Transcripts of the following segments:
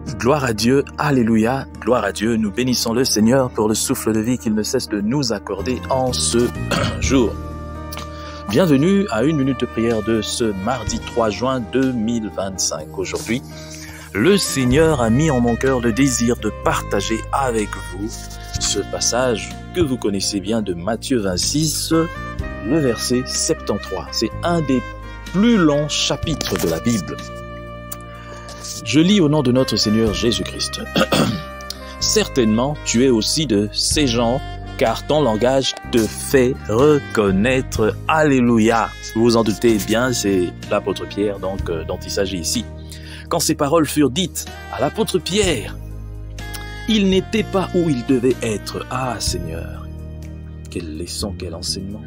Gloire à Dieu, alléluia, gloire à Dieu. Nous bénissons le Seigneur pour le souffle de vie qu'il ne cesse de nous accorder en ce jour. Bienvenue à une minute de prière de ce mardi 3 juin 2025. Aujourd'hui, le Seigneur a mis en mon cœur le désir de partager avec vous ce passage que vous connaissez bien de Matthieu 26, le verset 73. C'est un des plus longs chapitres de la Bible. Je lis au nom de notre Seigneur Jésus-Christ. Certainement, tu es aussi de ces gens, car ton langage te fait reconnaître. Alléluia. Vous vous en doutez bien, c'est l'apôtre Pierre dont il s'agit ici. Quand ces paroles furent dites à l'apôtre Pierre, il n'était pas où il devait être. Ah Seigneur, quelle leçon, quel enseignement.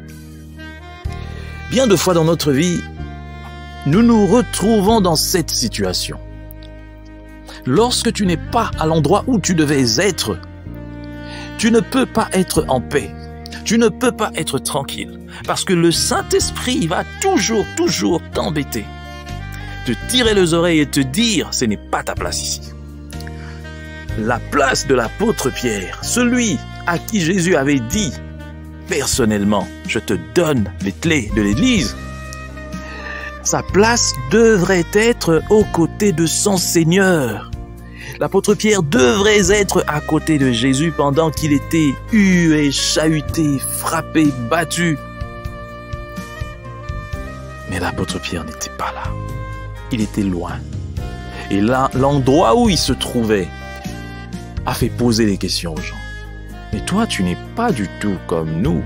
Bien de fois dans notre vie, nous nous retrouvons dans cette situation. Lorsque tu n'es pas à l'endroit où tu devais être, tu ne peux pas être en paix. Tu ne peux pas être tranquille. Parce que le Saint-Esprit va toujours t'embêter. Te tirer les oreilles et te dire, ce n'est pas ta place ici. La place de l'apôtre Pierre, celui à qui Jésus avait dit, personnellement, je te donne les clés de l'Église. Sa place devrait être aux côtés de son Seigneur. L'apôtre Pierre devrait être à côté de Jésus pendant qu'il était hué, chahuté, frappé, battu. Mais l'apôtre Pierre n'était pas là. Il était loin. Et là, l'endroit où il se trouvait a fait poser des questions aux gens. Mais toi, tu n'es pas du tout comme nous.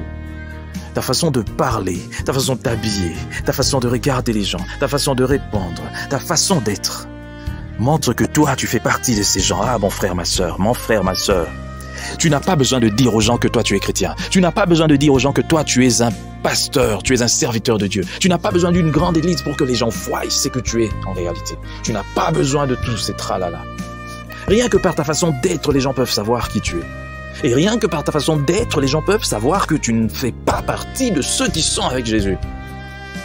Ta façon de parler, ta façon de t'habiller, ta façon de regarder les gens, ta façon de répondre, ta façon d'être, montre que toi, tu fais partie de ces gens. Ah, mon frère, ma sœur, tu n'as pas besoin de dire aux gens que toi, tu es chrétien. Tu n'as pas besoin de dire aux gens que toi, tu es un pasteur, tu es un serviteur de Dieu. Tu n'as pas besoin d'une grande église pour que les gens voient ce que tu es en réalité. Tu n'as pas besoin de tous ces tralala. Rien que par ta façon d'être, les gens peuvent savoir qui tu es. Et rien que par ta façon d'être, les gens peuvent savoir que tu ne fais pas partie de ceux qui sont avec Jésus.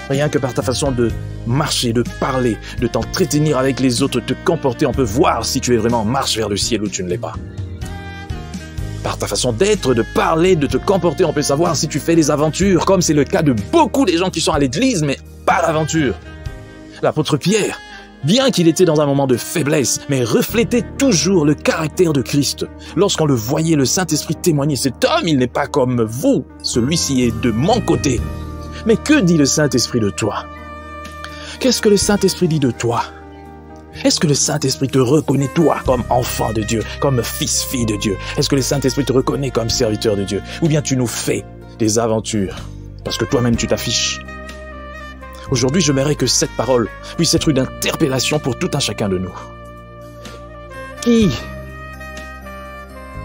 Rien que par ta façon de marcher, de parler, de t'entretenir avec les autres, de te comporter, on peut voir si tu es vraiment en marche vers le ciel ou tu ne l'es pas. Par ta façon d'être, de parler, de te comporter, on peut savoir si tu fais des aventures, comme c'est le cas de beaucoup des gens qui sont à l'église, mais pas l'aventure. L'apôtre Pierre, bien qu'il était dans un moment de faiblesse, mais reflétait toujours le caractère de Christ. Lorsqu'on le voyait, le Saint-Esprit témoignait, cet homme, il n'est pas comme vous, celui-ci est de mon côté. Mais que dit le Saint-Esprit de toi? Qu'est-ce que le Saint-Esprit dit de toi? Est-ce que le Saint-Esprit te reconnaît toi comme enfant de Dieu, comme fils, fille de Dieu? Est-ce que le Saint-Esprit te reconnaît comme serviteur de Dieu? Ou bien tu nous fais des aventures parce que toi-même tu t'affiches? Aujourd'hui, j'aimerais que cette parole puisse être une interpellation pour tout un chacun de nous.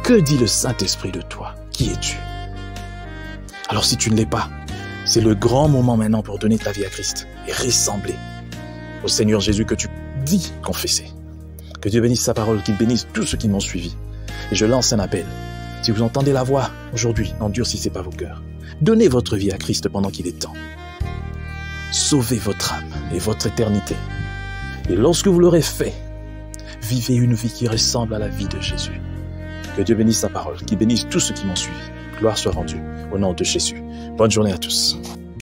Que dit le Saint-Esprit de toi? Qui es-tu? Alors si tu ne l'es pas, c'est le grand moment maintenant pour donner ta vie à Christ et ressembler au Seigneur Jésus que tu dis confesser. Que Dieu bénisse sa parole, qu'il bénisse tous ceux qui m'ont suivi. Et je lance un appel. Si vous entendez la voix aujourd'hui, n'endurcissez pas vos cœurs. Donnez votre vie à Christ pendant qu'il est temps. Sauvez votre âme et votre éternité. Et lorsque vous l'aurez fait, vivez une vie qui ressemble à la vie de Jésus. Que Dieu bénisse sa parole, qu'il bénisse tous ceux qui m'ont suivi. Gloire soit rendue au nom de Jésus. Bonne journée à tous.